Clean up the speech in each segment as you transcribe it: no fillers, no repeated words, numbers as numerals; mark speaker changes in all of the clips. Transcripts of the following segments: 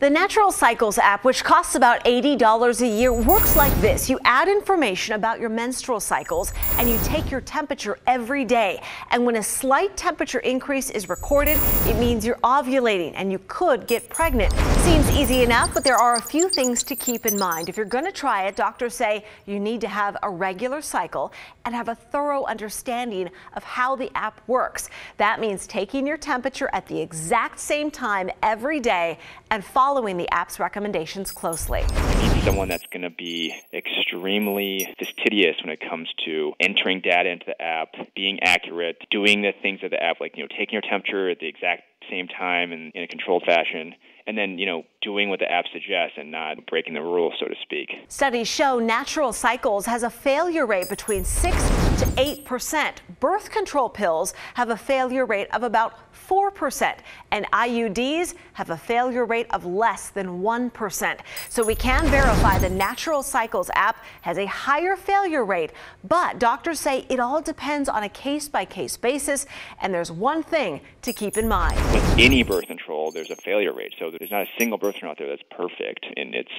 Speaker 1: The Natural Cycles app, which costs about $80 a year, works like this. You add information about your menstrual cycles and you take your temperature every day. And when a slight temperature increase is recorded, it means you're ovulating and you could get pregnant. Seems easy enough, but there are a few things to keep in mind. If you're going to try it, doctors say you need to have a regular cycle and have a thorough understanding of how the app works. That means taking your temperature at the exact same time every day and following the app's recommendations closely.
Speaker 2: You need someone that's going to be extremely fastidious when it comes to entering data into the app, being accurate, doing the things of the app, like, taking your temperature at the exact same time and in a controlled fashion, and then, doing what the app suggests and not breaking the rules, so to speak.
Speaker 1: Studies show Natural Cycles has a failure rate between 6 to 8%. Birth control pills have a failure rate of about 4%, and IUDs have a failure rate of less than 1%. So we can verify the Natural Cycles app has a higher failure rate, but doctors say it all depends on a case-by-case basis, and there's one thing to keep in mind.
Speaker 2: With any birth control, there's a failure rate. So there's not a single birth control out there that's perfect in its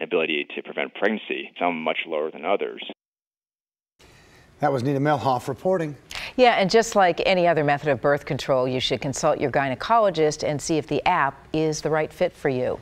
Speaker 2: ability to prevent pregnancy, some much lower than others.
Speaker 3: That was Nina Melhoff reporting.
Speaker 4: Yeah, and just like any other method of birth control, you should consult your gynecologist and see if the app is the right fit for you.